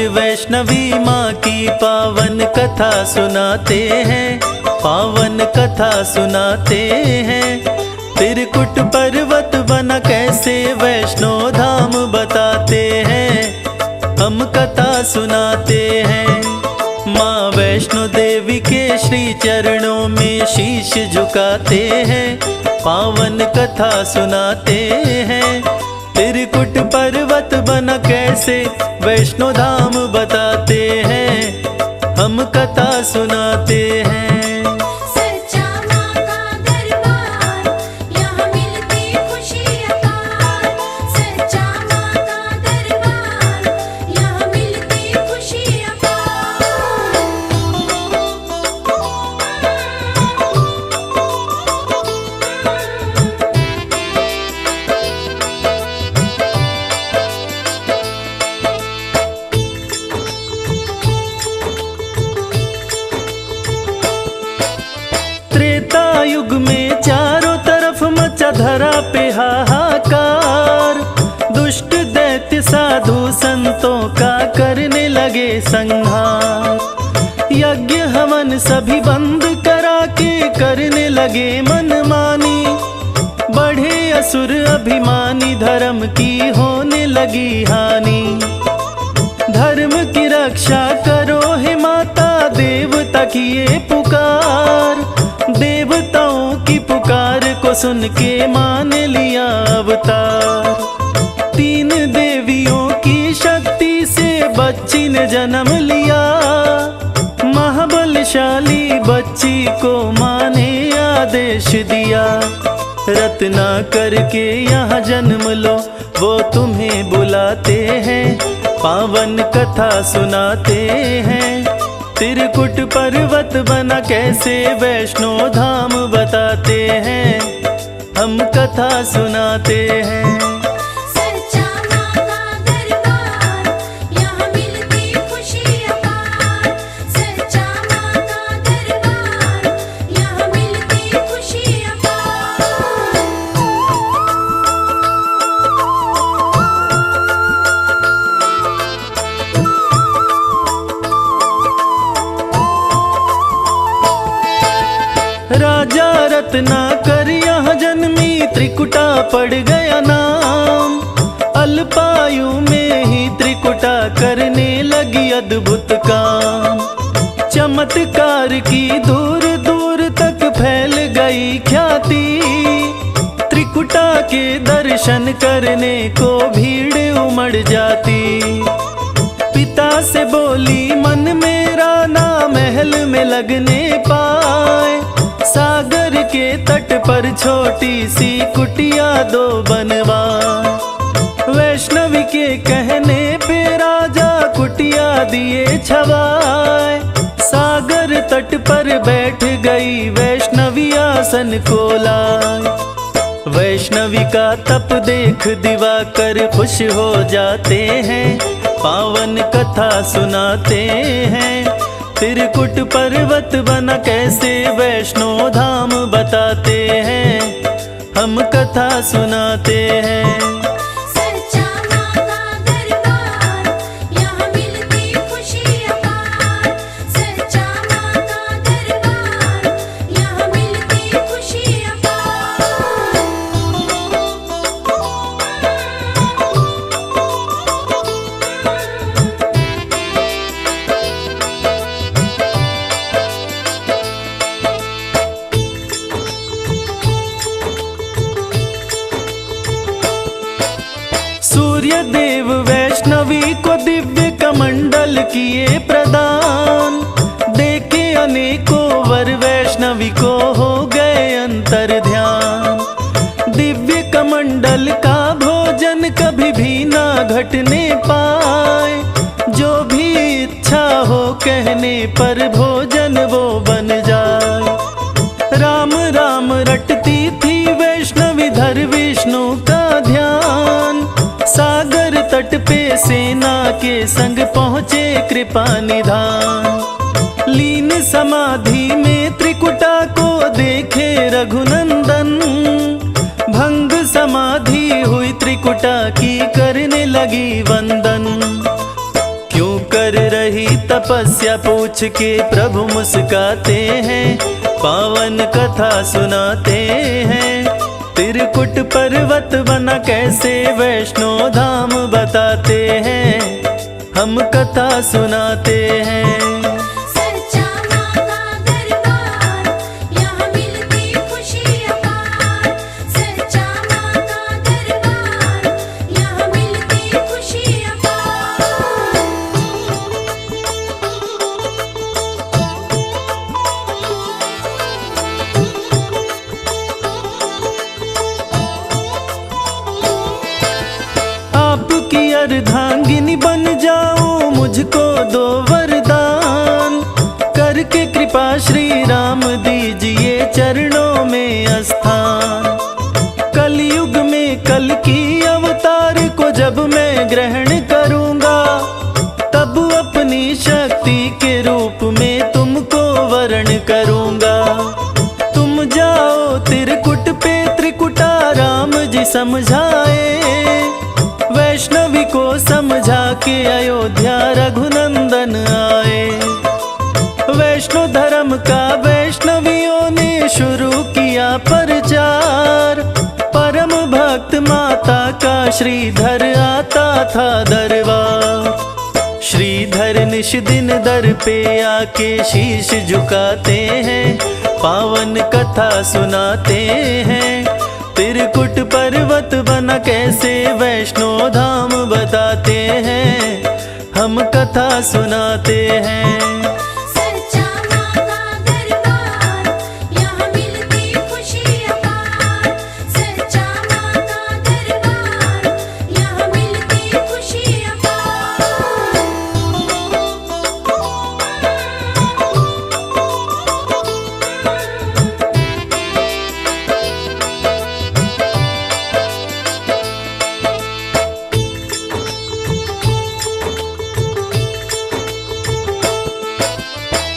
वैष्णवी माँ की पावन कथा सुनाते हैं, पावन कथा सुनाते हैं। त्रिकुट पर्वत बना कैसे वैष्णो धाम बताते हैं, हम कथा सुनाते हैं। माँ वैष्णो देवी के श्री चरणों में शीश झुकाते हैं, पावन कथा सुनाते हैं। त्रिकुट पर्वत बना कैसे वैष्णो धाम बताते हैं, हम कथा सुनाते हैं। सच्चा माँ का दरबार, यहाँ मिलती खुशी अपार। सच्चा माँ का दरबार, यहाँ मिलती खुशी अपार। त्रेता युग में चारों तरफ मचा धरा पे हाहाकार। दुष्ट दैत्य साधु संतों का करने लगे संहार। यज्ञ हवन सभी बंद करा के करने लगे मनमानी। बढ़े असुर अभिमानी, धर्म की होने लगी हानि। धर्म की रक्षा करो हे माता, देवता की ये पुकार। देवताओं की पुकार को सुन के मान लिया अवतार। 3 देवियों की शक्ति से बच्ची ने जन्म लिया। महाबलशाली बच्ची को माँ ने आदेश दिया, रत्ना करके यहाँ जन्म लो, वो तुम्हें बुलाते हैं, पावन कथा सुनाते हैं। त्रिकुट पर्वत बना कैसे वैष्णो धाम बताते हैं, हम कथा सुनाते हैं। सच्चा माँ का दरबार, यहाँ मिलती खुशी अपार। सच्चा माँ का दरबार, यहाँ मिलती खुशी अपार। राजा रत्नाकर यहाँ जन्मी, त्रिकुटा पड़ गया नाम। अल्पायु में ही त्रिकुटा करने लगी अद्भुत काम। चमत्कार की दूर दूर तक फैल गई ख्याति। त्रिकुटा के दर्शन करने को भीड़ उमड़ जाती। पिता से बोली मन मेरा ना महल में लगने पाए। सागर के तट पर छोटी सी कुटिया 2 बनवाए। वैष्णवी के कहने पे राजा कुटिया दिए छवाए। सागर तट पर बैठ गई वैष्णवी आसन को लाए। वैष्णवी का तप देख दिवाकर खुश हो जाते हैं, पावन कथा सुनाते हैं। त्रिकुट पर्वत बना कैसे वैष्णो धाम बताते हैं, हम कथा सुनाते हैं। सच्चा माँ का दरबार, यहाँ मिलती खुशी अपार। सच्चा माँ का दरबार, यहाँ मिलती खुशी अपार। सूर्य देव वैष्णवी को दिव्य कमंडल किए प्रदान। देखे अनेकों वर वैष्णवी को हो गए अंतर ध्यान। दिव्य कमंडल का भोजन कभी भी ना घटने पाए। जो भी इच्छा हो कहने पर भोजन वो बन जाए। राम राम रटती थी वैष्णवी, धर विष्णु का ध्यान। सागर तट पे सेना के संग पहुँचे कृपा निधान। लीन समाधि में त्रिकुटा को देखे रघुनंदन। भंग समाधि हुई त्रिकुटा की, करने लगी वंदन। क्यों कर रही तपस्या पूछ के प्रभु मुस्काते हैं, पावन कथा सुनाते हैं। त्रिकुट पर्वत बना कैसे वैष्णो धाम बताते हैं, हम कथा सुनाते हैं। सच्चा माँ का दरबार, यहाँ मिलती खुशी अपार। सच्चा माँ का दरबार, यहाँ मिलती खुशी अपार। आपकी अर्धांगिनी बन जाऊं, मुझको दो वरदान। करके कृपा श्री राम दीजिए चरणों में स्थान। कलयुग में कल की अवतार को जब मैं ग्रहण करूंगा, तब अपनी शक्ति के रूप में तुमको वरण करूंगा। तुम जाओ त्रिकुट पे त्रिकुटाराम जी समझाए, वैष्णवी को समझा के अयोध्या रघुनंदन आए। वैष्णो धर्म का वैष्णवियों ने शुरू किया प्रचार। परम भक्त माता का श्रीधर आता था दरबार। श्रीधर निश दिन दर पे आके शीश झुकाते हैं, पावन कथा सुनाते हैं। त्रिकुट पर्वत बना कैसे वैष्णो धाम बताते हैं, हम कथा सुनाते हैं। सच्चा माँ का दरबार, यहाँ मिलती खुशी अपार। सच्चा माँ का दरबार, यहाँ मिलती खुशी अपार।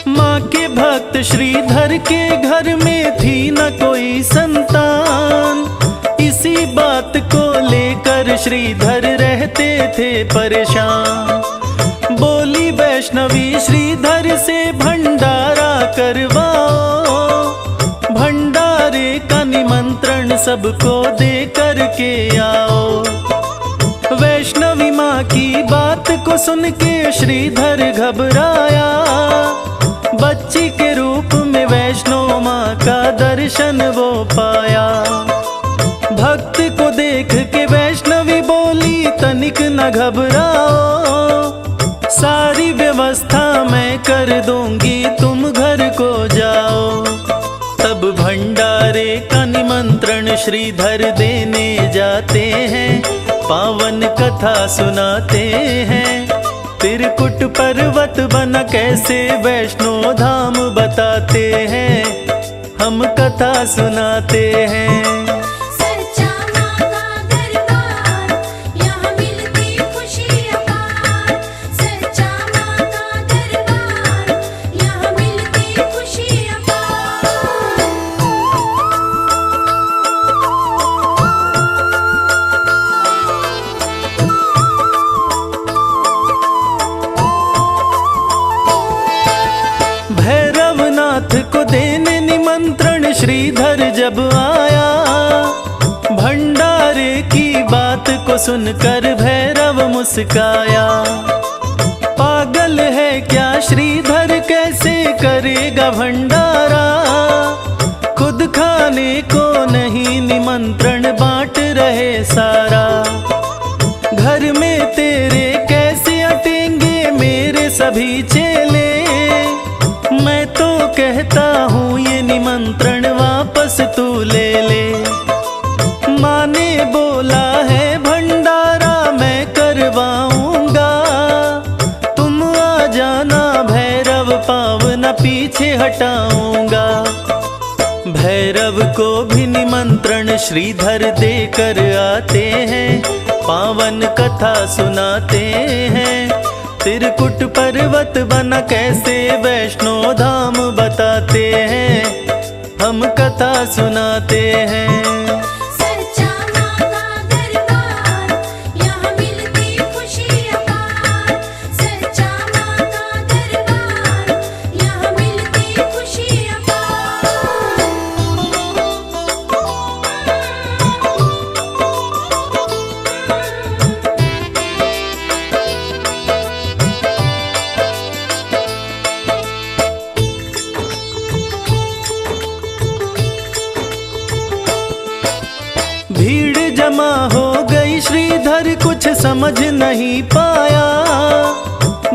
माँ के भक्त श्रीधर के घर में थी न कोई संतान। इसी बात को लेकर श्रीधर रहते थे परेशान। बोली वैष्णवी श्रीधर से भंडारा करवाओ, भंडारे का निमंत्रण सबको दे करके आओ। वैष्णवी माँ की बात को सुन के श्रीधर घबराया। बच्ची के रूप में वैष्णो माँ का दर्शन वो पाया। भक्त को देख के वैष्णवी बोली तनिक न घबराओ, सारी व्यवस्था मैं कर दूंगी, तुम घर को जाओ। तब भंडारे का निमंत्रण श्रीधर देने जाते हैं, पावन कथा सुनाते हैं। त्रिकुट पर्वत बना कैसे वैष्णो धाम बताते हैं, हम कथा सुनाते हैं। सच्चा माँ का दरबार, यहाँ मिलती खुशी अपार। सच्चा माँ का दरबार, यहाँ मिलती खुशी अपार। भैरवनाथ को देने निमंत्रण श्रीधर जब आया, भंडारे की बात को सुनकर भैरव मुस्काया। पागल है क्या श्रीधर, कैसे करेगा भंडारा? खुद खाने को नहीं निमंत्रण बांट रहे सारा। घर में तेरे कैसे अटेंगे मेरे सभी चेले? मैं तो कहता हूँ ये निमंत्रण वापस तू ले ले। माँ ने बोला है भंडारा मैं करवाऊंगा, तुम आ जाना भैरव पावना पीछे हटाऊंगा। भैरव को भी निमंत्रण श्रीधर देकर आते हैं, पावन कथा सुनाते हैं। त्रिकुट पर्वत बना कैसे वैष्णो धाम बताते हैं, हम कथा सुनाते हैं। सच्चा माँ का दरबार, यहाँ मिलती खुशी अपार। सच्चा माँ कुछ समझ नहीं पाया।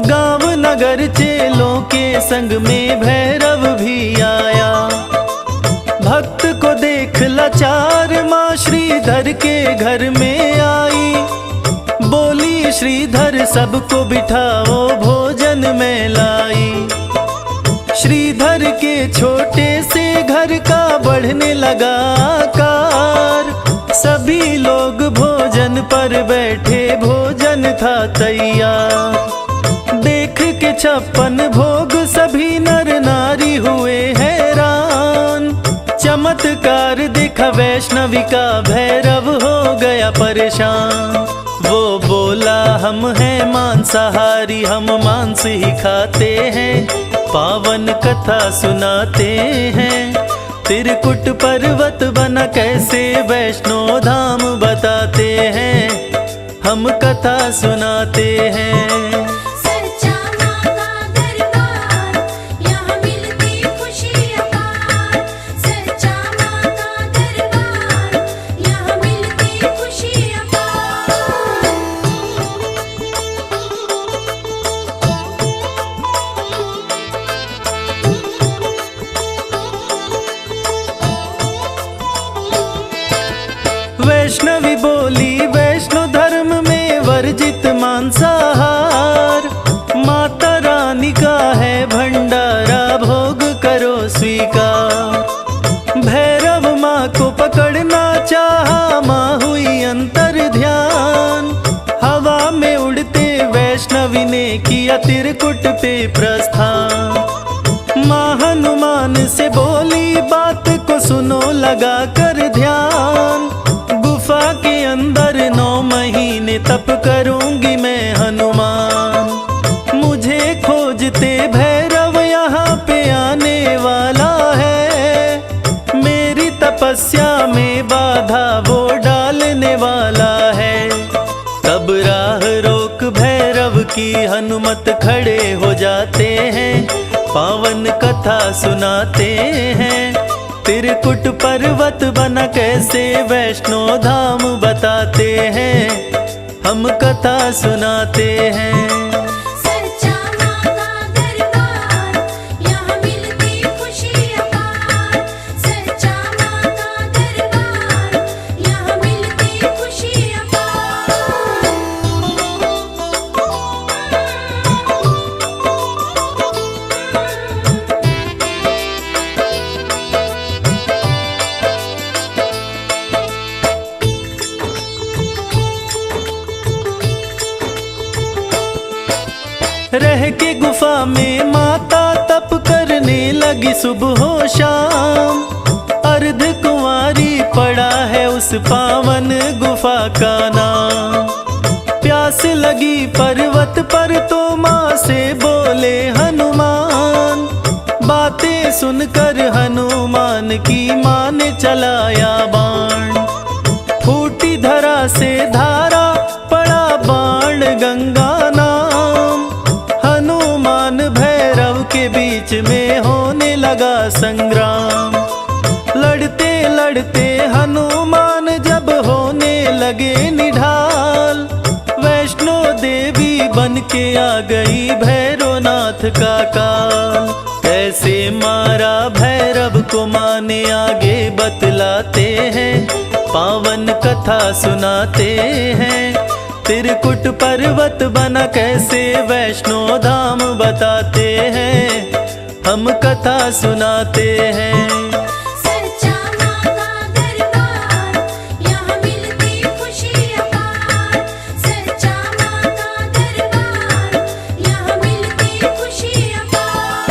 गांव नगर चेलों के संग में भैरव भी आया। भक्त को देख लाचार माँ श्रीधर के घर में आई। बोली श्रीधर सबको बिठाओ भोजन में लाई। श्रीधर के छोटे से घर का बढ़ने लगा आकार। सभी लोग भोजन पर बैठे, भोजन था तैयार। देख के 56 भोग सभी नर नारी हुए हैरान। चमत्कार देखा वैष्णवी का, भैरव हो गया परेशान। वो बोला हम हैं मांसाहारी, हम मांस ही खाते हैं। पावन कथा सुनाते हैं, त्रिकुट पर्वत बना कैसे वैष्णो धाम बताते हैं। हम कथा सुनाते हैं। सच्चा माँ का दरबार, यहाँ मिलती खुशी अपार। सच्चा माँ का दरबार, यहाँ मिलती खुशी अपार। वैष्णवी बोली वैष्णो धर्म में वर्जित मांसाहार। माता रानी का है भंडारा, भोग करो स्वीकार। भैरव माँ को पकड़ना चाहा, माँ हुई अंतर ध्यान। हवा में उड़ते वैष्णवी ने किया त्रिकुट पे प्रस्थान। माँ हनुमान से बोली बात को सुनो लगा कर ध्यान। गुफा के अंदर 9 महीने तप करूंगी मैं हनुमान। मुझे खोजते भैरव यहाँ पे आने वाला है। मेरी तपस्या में बाधा वो डालने वाला है। तब राह रोक भैरव की हनुमत खड़े हो जाते हैं। पावन कथा सुनाते हैं, त्रिकुट पर्वत बना कैसे वैष्णो धाम बताते हैं। हम कथा सुनाते हैं। सच्चा माँ का दरबार, यहाँ मिलती खुशी अपार। सच्चा माँ का दरबार, यहाँ मिलती खुशी अपार। रह के गुफा में माता तप करने लगी सुबह हो शाम। अर्ध कुंवारी पड़ा है उस पावन गुफा का नाम। प्यास लगी पर्वत पर तो माँ से बोले हनुमान। बातें सुनकर हनुमान की माँ ने चलाया बाण। फूटी धरा से धारा, पड़ा बाण गंगा नाम। हनुमान भैरव के बीच में होने लगा संग्राम। लड़ते लड़ते हनुमान जब होने लगे निढाल। वैष्णो देवी बन के आ गई भैरवनाथ का काल। कैसे मारा भैरव को माँ ने आगे बतलाते हैं। पावन कथा सुनाते हैं, त्रिकुट पर्वत बना कैसे वैष्णो धाम बताते हैं। हम कथा सुनाते हैं। सच्चा माँ का दरबार, यहाँ मिलती खुशी अपार। सच्चा माँ का दरबार, यहाँ मिलती खुशी अपार।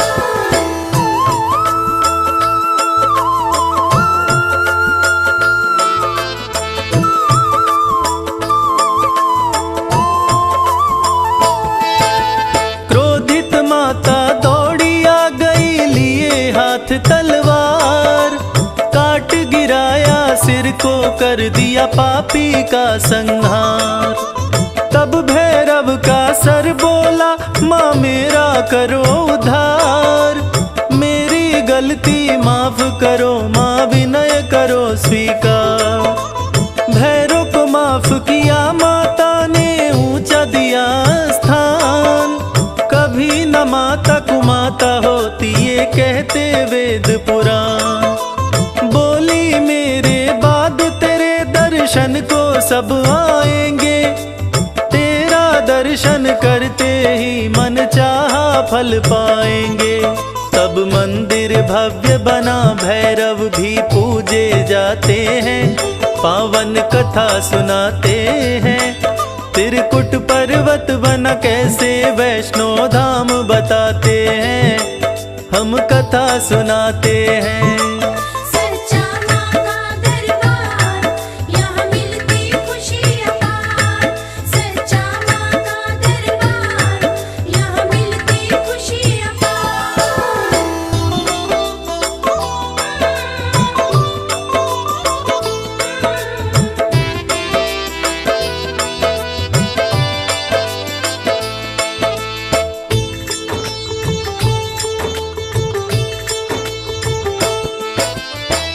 क्रोधित माता दौड़ी आ गई, लिए हाथ तलवार। काट गिराया सिर को, कर दिया पापी का संहार। तब भैरव का सर बोला माँ मेरा करो उद्धार। मेरी गलती माफ करो माँ, विनय करो स्वीकार। भैरव को माफ किया माता ने, माता होती ये कहते वेद पुराण। बोली मेरे बाद तेरे दर्शन को सब आएंगे, तेरा दर्शन करते ही मन चाहा फल पाएंगे। तब मंदिर भव्य बना, भैरव भी पूजे जाते हैं, पावन कथा सुनाते हैं। त्रिकुट पर्वत बना कैसे वैष्णो धाम बताते हैं, हम कथा सुनाते हैं। सच्चा माँ का दरबार, यहाँ मिलती खुशी अपार। सच्चा माँ का दरबार, यहाँ मिलती खुशी अपार।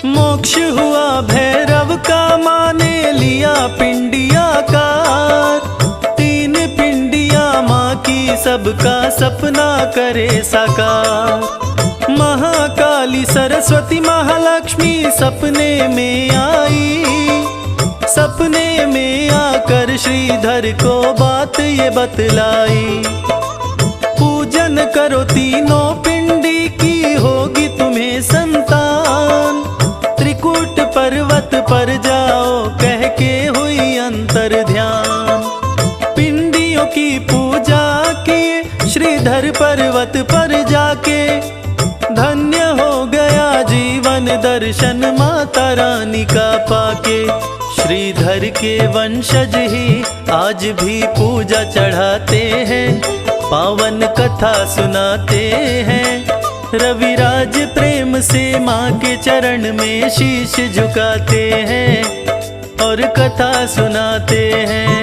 मोक्ष हुआ भैरव का, माने लिया पिंडिया कार। तीन पिंडिया माँ की सबका सपना करे साकार। महाकाली सरस्वती महालक्ष्मी सपने में आई, सपने में आकर श्रीधर को बात ये बतलाई। पूजन करो तीनों पिंडी की, होगी तुम्हें संतान। त्रिकूट पर्वत पर जाओ कह के हुई अंतर ध्यान। पिंडियों की पूजा किए श्रीधर पर्वत पर जाके, धन्य हो गया जीवन दर्शन माता रानी का पाके। श्रीधर के वंशज ही आज भी पूजा चढ़ाते हैं, पावन कथा सुनाते हैं। रविराज प्रेम से माँ के चरण में शीश झुकाते हैं और कथा सुनाते हैं।